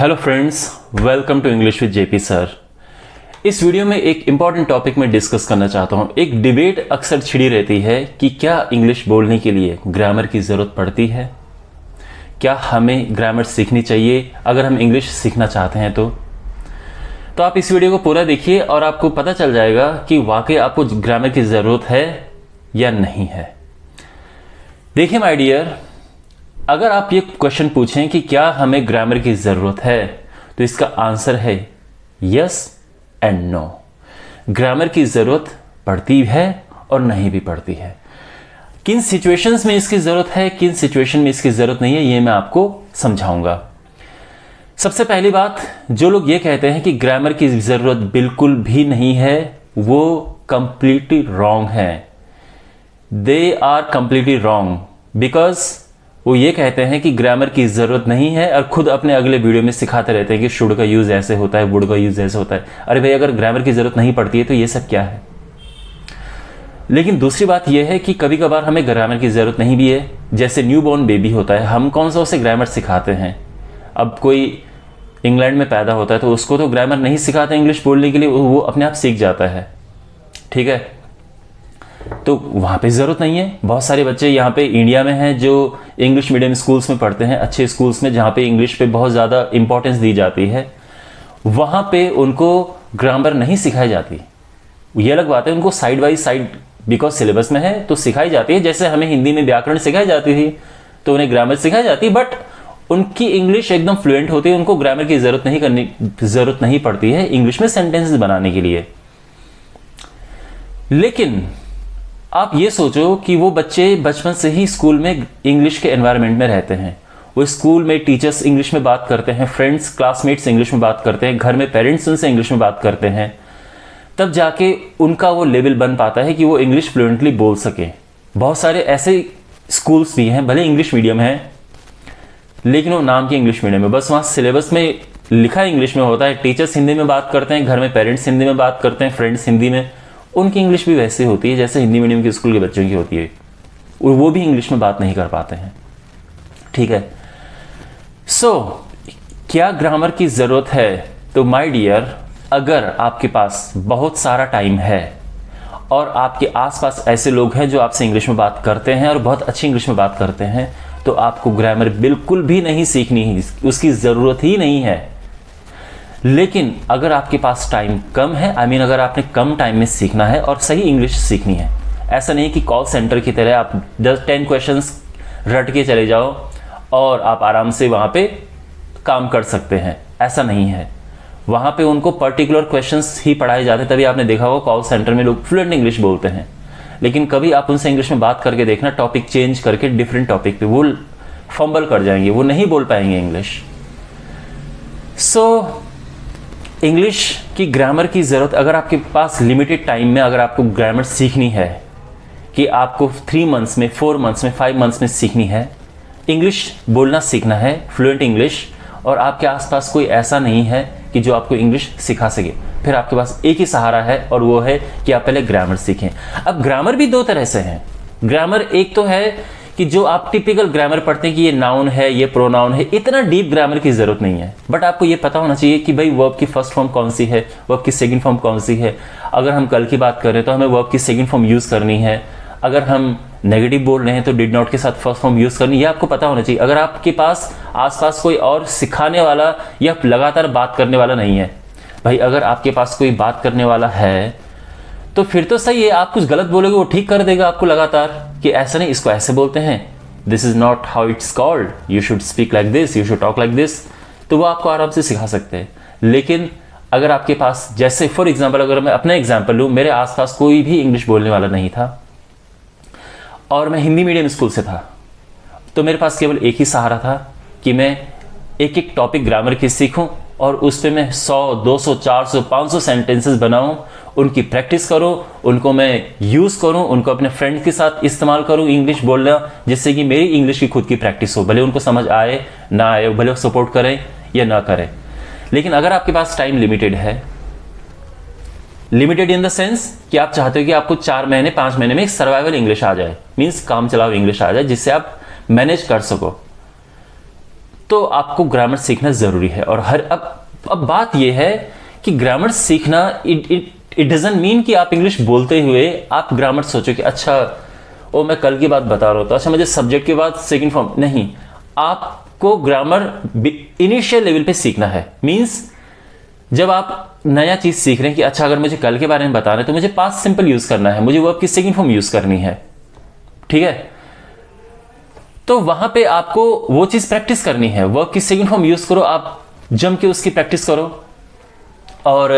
Hello friends, welcome to English with JP sir. इस video में एक इंपॉर्टेंट टॉपिक में डिस्कस करना चाहता हूं। एक डिबेट अक्सर छिड़ी रहती है कि क्या इंग्लिश बोलने के लिए ग्रामर की ज़रूरत पड़ती है, क्या हमें ग्रामर सीखनी चाहिए अगर हम इंग्लिश सीखना चाहते हैं तो आप इस वीडियो को पूरा देखिए और आपको पता चल जाएगा कि वाकई आपको ग्रामर की ज़रूरत है या नहीं है। देखिए माय डियर, अगर आप ये क्वेश्चन पूछें कि क्या हमें ग्रामर की ज़रूरत है, तो इसका आंसर है यस एंड नो। ग्रामर की ज़रूरत पड़ती है और नहीं भी पड़ती है। किन सिचुएशंस में इसकी ज़रूरत है, किन सिचुएशन में इसकी ज़रूरत नहीं है, ये मैं आपको समझाऊंगा। सबसे पहली बात, जो लोग ये कहते हैं कि ग्रामर की ज़रूरत बिल्कुल भी नहीं है, वो कंप्लीटली रॉन्ग है। They are completely wrong because वो ये कहते हैं कि ग्रामर की ज़रूरत नहीं है और खुद अपने अगले वीडियो में सिखाते रहते हैं कि शुड का यूज़ ऐसे होता है, वुड का यूज़ ऐसे होता है। अरे भाई, अगर ग्रामर की ज़रूरत नहीं पड़ती है तो ये सब क्या है। लेकिन दूसरी बात यह है कि कभी कभार हमें ग्रामर की ज़रूरत नहीं भी है। जैसे न्यू बॉर्न बेबी होता है, हम कौन सा उसे ग्रामर सिखाते हैं। अब कोई इंग्लैंड में पैदा होता है तो उसको तो ग्रामर नहीं सिखाते इंग्लिश बोलने के लिए, वो अपने आप सीख जाता है, ठीक है। तो वहाँ पे ज़रूरत नहीं है। बहुत सारे बच्चे यहाँ पे इंडिया में हैं जो इंग्लिश मीडियम स्कूल्स में पढ़ते हैं, अच्छे स्कूल्स में जहाँ पे इंग्लिश पे बहुत ज़्यादा इंपॉर्टेंस दी जाती है। वहाँ पे उनको ग्रामर नहीं सिखाई जाती। ये अलग बात है, उनको side by side because syllabus में है तो सिखाई जाती है। जैसे हमें हिंदी में व्याकरण सिखाई जाती थी तो उन्हें ग्रामर सिखाई जाती, बट उनकी इंग्लिश एकदम फ्लुएंट होती है, उनको ग्रामर की ज़रूरत नहीं पड़ती है इंग्लिश में सेंटेंसेस बनाने के लिए। लेकिन आप ये सोचो कि वो बच्चे बचपन से ही स्कूल में इंग्लिश के एनवायरनमेंट में रहते हैं। वो स्कूल में टीचर्स इंग्लिश में बात करते हैं, फ्रेंड्स क्लासमेट्स इंग्लिश में बात करते हैं, घर में पेरेंट्स उनसे इंग्लिश में बात करते हैं, तब जाके उनका वो लेवल बन पाता है कि वो इंग्लिश फ्लुएंटली बोल सके। बहुत सारे ऐसे स्कूल्स भी हैं, भले इंग्लिश मीडियम है लेकिन वो नाम की इंग्लिश मीडियम है, बस वहाँ सिलेबस में लिखा इंग्लिश में होता है। टीचर्स हिंदी में बात करते हैं, घर में पेरेंट्स हिंदी में बात करते हैं, फ्रेंड्स हिंदी में। उनकी इंग्लिश भी वैसे होती है जैसे हिंदी मीडियम के स्कूल के बच्चों की होती है, और वो भी इंग्लिश में बात नहीं कर पाते हैं, ठीक है। क्या ग्रामर की ज़रूरत है? तो माय डियर, अगर आपके पास बहुत सारा टाइम है और आपके आसपास ऐसे लोग हैं जो आपसे इंग्लिश में बात करते हैं और बहुत अच्छी इंग्लिश में बात करते हैं, तो आपको ग्रामर बिल्कुल भी नहीं सीखनी है, उसकी ज़रूरत ही नहीं है। लेकिन अगर आपके पास टाइम कम है, अगर आपने कम टाइम में सीखना है और सही इंग्लिश सीखनी है, ऐसा नहीं कि कॉल सेंटर की तरह आप 10 क्वेश्चंस रट के चले जाओ और आप आराम से वहाँ पे काम कर सकते हैं, ऐसा नहीं है। वहाँ पे उनको पर्टिकुलर क्वेश्चंस ही पढ़ाए जाते हैं। तभी आपने देखा होगा कॉल सेंटर में लोग फ्लुएंट इंग्लिश बोलते हैं, लेकिन कभी आप उनसे इंग्लिश में बात करके देखना, टॉपिक चेंज करके डिफरेंट टॉपिक पे वो फंबल कर जाएंगे, वो नहीं बोल पाएंगे इंग्लिश। इंग्लिश की ग्रामर की ज़रूरत, अगर आपके पास लिमिटेड टाइम में अगर आपको ग्रामर सीखनी है कि आपको 3 मंथ्स में, 4 मंथ्स में, 5 मंथ्स में सीखनी है, इंग्लिश बोलना सीखना है, फ्लुएंट इंग्लिश, और आपके आसपास कोई ऐसा नहीं है कि जो आपको इंग्लिश सिखा सके, फिर आपके पास एक ही सहारा है और वो है कि आप पहले ग्रामर सीखें। अब ग्रामर भी 2 तरह से हैं। ग्रामर एक तो है कि जो आप टिपिकल ग्रामर पढ़ते हैं कि ये नाउन है, ये प्रोनाउन है, इतना डीप ग्रामर की ज़रूरत नहीं है, बट आपको ये पता होना चाहिए कि भाई वर्ब की फर्स्ट फॉर्म कौन सी है, वर्ब की सेकंड फॉर्म कौन सी है। अगर हम कल की बात कर रहे हैं तो हमें वर्ब की सेकंड फॉर्म यूज़ करनी है। अगर हम नेगेटिव बोल रहे हैं तो डिड नॉट के साथ फर्स्ट फॉर्म यूज़ करनी है, ये आपको पता होना चाहिए। अगर आपके पास आसपास कोई और सिखाने वाला या लगातार बात करने वाला नहीं है, भाई अगर आपके पास कोई बात करने वाला है तो फिर तो सही है, आप कुछ गलत बोलोगे वो ठीक कर देगा आपको लगातार कि ऐसा नहीं, इसको ऐसे बोलते हैं, this is not how it's called, you should speak like this, you should talk like this, तो वो आपको आराम से सिखा सकते हैं। लेकिन अगर आपके पास, जैसे फॉर एग्जाम्पल अगर मैं अपना एग्जाम्पल लूँ, मेरे आसपास कोई भी इंग्लिश बोलने वाला नहीं था और मैं हिंदी मीडियम स्कूल से था, तो मेरे पास केवल एक ही सहारा था कि मैं एक एक टॉपिक ग्रामर की सीखूं और उस पर मैं 100, 200, 400, 500 सेंटेंसेस बनाऊं, उनकी प्रैक्टिस करूं, उनको मैं यूज़ करूं, उनको अपने फ्रेंड के साथ इस्तेमाल करूं इंग्लिश बोलना, जिससे कि मेरी इंग्लिश की खुद की प्रैक्टिस हो, भले उनको समझ आए ना आए, भले वो सपोर्ट करें या ना करें। लेकिन अगर आपके पास टाइम लिमिटेड है, लिमिटेड इन द सेंस कि आप चाहते हो कि आपको 4 महीने 5 महीने में एक सर्वाइवल इंग्लिश आ जाए, मीन्स काम चलाओ इंग्लिश आ जाए जिससे आप मैनेज कर सको, तो आपको ग्रामर सीखना ज़रूरी है। और अब बात यह है कि ग्रामर सीखना इट डजंट मीन कि आप इंग्लिश बोलते हुए आप ग्रामर सोचो कि अच्छा ओ मैं कल की बात बता रहा हूँ तो अच्छा मुझे सब्जेक्ट के बाद सेकंड फॉर्म नहीं, आपको ग्रामर इनिशियल लेवल पे सीखना है। मींस जब आप नया चीज सीख रहे हैं कि अच्छा अगर मुझे कल के बारे में बताना है तो मुझे पास्ट सिंपल यूज करना है, मुझे वर्ब की सेकंड फॉर्म यूज करनी है, ठीक है, तो वहां पे आपको वो चीज प्रैक्टिस करनी है। वर्ब की सेकंड फॉर्म यूज करो, आप जम के उसकी प्रैक्टिस करो। और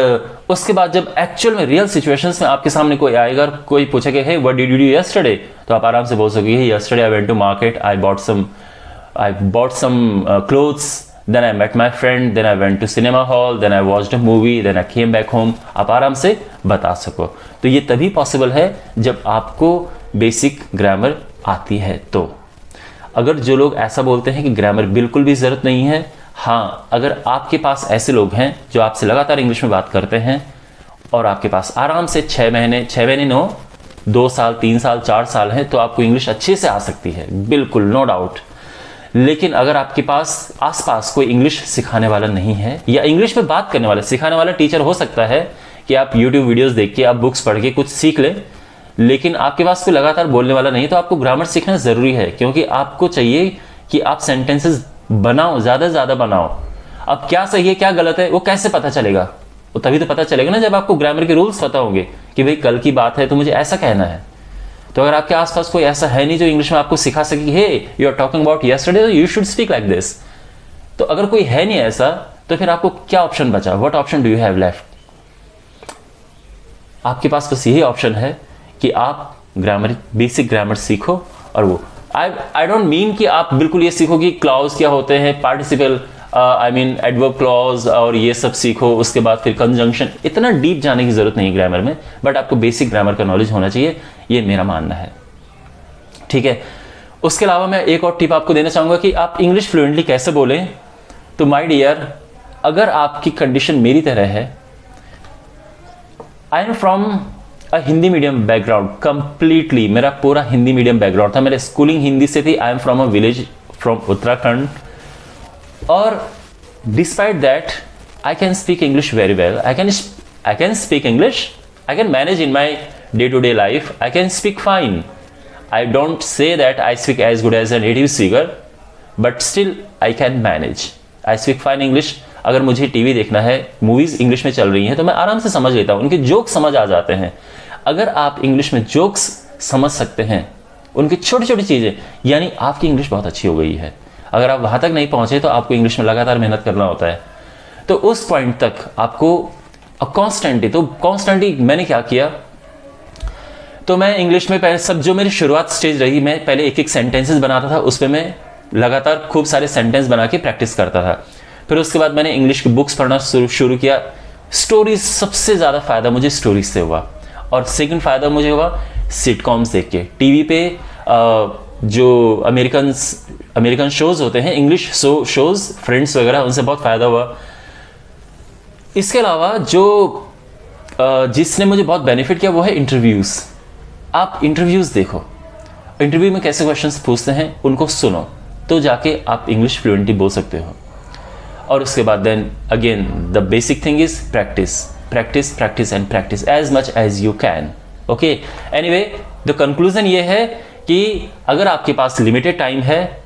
उसके बाद जब एक्चुअल में रियल सिचुएशंस में आपके सामने कोई आएगा और कोई पूछेगा hey what did you do yesterday, तो आप आराम से बोल सकोगे yesterday I went to market, I bought some clothes, then I met my friend, then I went to cinema hall, then I watched a movie, then I came back home. आप आराम से बता सको। तो ये तभी पॉसिबल है जब आपको बेसिक ग्रामर आती है। तो अगर जो लोग ऐसा बोलते हैं कि ग्रामर बिल्कुल भी जरूरत नहीं है, हाँ, अगर आपके पास ऐसे लोग हैं जो आपसे लगातार इंग्लिश में बात करते हैं और आपके पास आराम से 6 महीने नो 2 साल 3 साल 4 साल हैं, तो आपको इंग्लिश अच्छे से आ सकती है, बिल्कुल नो डाउट। लेकिन अगर आपके पास आसपास कोई इंग्लिश सिखाने वाला नहीं है या इंग्लिश में बात करने वाला सिखाने वाला टीचर हो सकता है कि आप यूट्यूब वीडियोस देख के आप बुक्स पढ़ के कुछ सीख लें, लेकिन आपके पास कोई लगातार बोलने वाला नहीं, तो आपको ग्रामर सीखना जरूरी है, क्योंकि आपको चाहिए कि आप सेंटेंसेस बनाओ, ज्यादा से ज्यादा बनाओ। अब क्या सही है क्या गलत है वो कैसे पता चलेगा? वो तभी तो पता चलेगा ना जब आपको ग्रामर के रूल्स पता होंगे कि भाई कल की बात है तो मुझे ऐसा कहना है। तो अगर आपके आसपास कोई ऐसा है नहीं जो इंग्लिश में आपको सिखा सके, hey you are talking about yesterday, you should speak like this, तो अगर कोई है नहीं ऐसा, तो फिर आपको क्या ऑप्शन बचा? What option do you have left? आपके पास बस यही ऑप्शन है कि आप ग्रामर, बेसिक ग्रामर सीखो। और वो आई डोंट मीन कि आप बिल्कुल ये सीखो कि क्लॉज क्या होते हैं, participle, I mean adverb clause और ये सब सीखो, उसके बाद फिर कंजंक्शन, इतना डीप जाने की जरूरत नहीं है ग्रामर में, बट आपको बेसिक ग्रामर का नॉलेज होना चाहिए, ये मेरा मानना है, ठीक है। उसके अलावा मैं एक और टिप आपको देना चाहूंगा कि आप इंग्लिश फ्लुएंटली कैसे बोलें। तो माय डियर, अगर आपकी कंडीशन मेरी तरह है, आई am from a Hindi medium background, completely मेरा पूरा हिंदी मीडियम बैकग्राउंड था, मेरे स्कूलिंग हिंदी से थी, I am from a village from Uttarakhand, और despite that I can speak English very well, I can speak English, I can manage in my day to day life, I can speak fine, I don't say that I speak as good as a native speaker, but still I can manage, I speak fine English. अगर मुझे TV देखना है, movies English में चल रही हैं, तो मैं आराम से समझ लेता हूँ, उनके जोक्स समझ आ जाते हैं। अगर आप इंग्लिश में जोक्स समझ सकते हैं, उनकी छोटी छोटी चीजें, यानी आपकी इंग्लिश बहुत अच्छी हो गई है। अगर आप वहां तक नहीं पहुंचे तो आपको इंग्लिश में लगातार मेहनत करना होता है। तो उस पॉइंट तक आपको कॉन्स्टेंटली मैंने क्या किया, तो मैं इंग्लिश में पहले सब, जो मेरी शुरुआत स्टेज रही, मैं पहले एक एक सेंटेंसेस बनाता था, उस पर मैं लगातार खूब सारे सेंटेंस बना के प्रैक्टिस करता था। फिर उसके बाद मैंने इंग्लिश की बुक्स पढ़ना शुरू किया। स्टोरीज, सबसे ज़्यादा फायदा मुझे स्टोरीज से हुआ, और सेकंड फायदा मुझे हुआ सिटकॉम्स देख के। टीवी पे जो अमेरिकन शोज होते हैं, इंग्लिश शोज, फ्रेंड्स वगैरह, उनसे बहुत फायदा हुआ। इसके अलावा जो जिसने मुझे बहुत बेनिफिट किया वो है इंटरव्यूज़। आप इंटरव्यूज़ देखो, इंटरव्यू में कैसे क्वेश्चंस पूछते हैं उनको सुनो, तो जाके आप इंग्लिश फ्लुएंटली बोल सकते हो। और उसके बाद then again the basic thing is practice and practice as much as you can. Okay, anyway the conclusion ये है कि अगर आपके पास लिमिटेड टाइम है,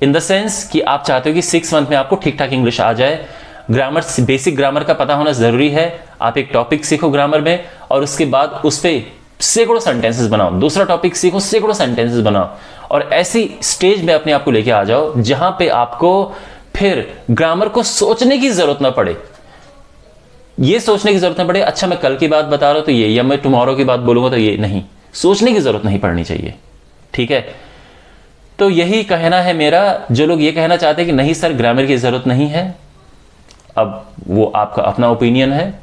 इन द सेंस कि आप चाहते हो कि 6 मंथ में आपको ठीक ठाक इंग्लिश आ जाए, ग्रामर, बेसिक ग्रामर का पता होना जरूरी है। आप एक टॉपिक सीखो ग्रामर में, और उसके बाद उस पर सैकड़ों सेंटेंसेस बनाओ, दूसरा टॉपिक सीखो, सैकड़ों सेंटेंसेस बनाओ, और ऐसी स्टेज में अपने आप को लेके आ जाओ जहां पे आपको फिर ग्रामर को सोचने की जरूरत ना पड़े। ये सोचने की जरूरत ना पड़े अच्छा मैं कल की बात बता रहा हूं तो ये, या मैं टुमारो की बात बोलूंगा तो ये, नहीं, सोचने की जरूरत नहीं पड़नी चाहिए, ठीक है। तो यही कहना है मेरा। जो लोग ये कहना चाहते हैं कि नहीं सर ग्रामर की जरूरत नहीं है, अब वो आपका अपना ओपिनियन है,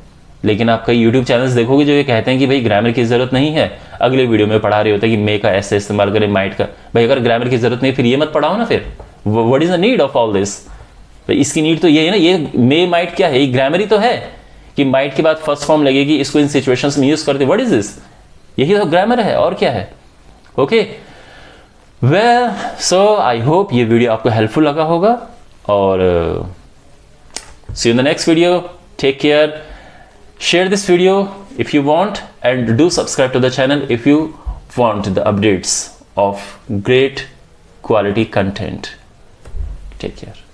लेकिन आप कई YouTube चैनल्स देखोगे जो ये कहते हैं कि भाई ग्रामर की जरूरत नहीं है, अगले वीडियो में पढ़ा रहे होते हैं कि मे का ऐसे इस्तेमाल करें, माइट का। भाई अगर ग्रामर की जरूरत नहीं फिर ये मत पढ़ाओ ना, फिर what is the need of all this? इसकी नीड तो ये है ना, ये मे माइट क्या है, ये ग्रामर ही तो है कि माइट के बाद फर्स्ट फॉर्म लगेगी, इसको इन सिचुएशंस में यूज करते, व्हाट इज दिस? यही तो ग्रामर है, और क्या है। Okay, well so I hope ये वीडियो आपको हेल्पफुल लगा होगा, और see you in the next video. Take care. Share this video if you want, and do subscribe to the channel if you want the updates of great quality content. Take care.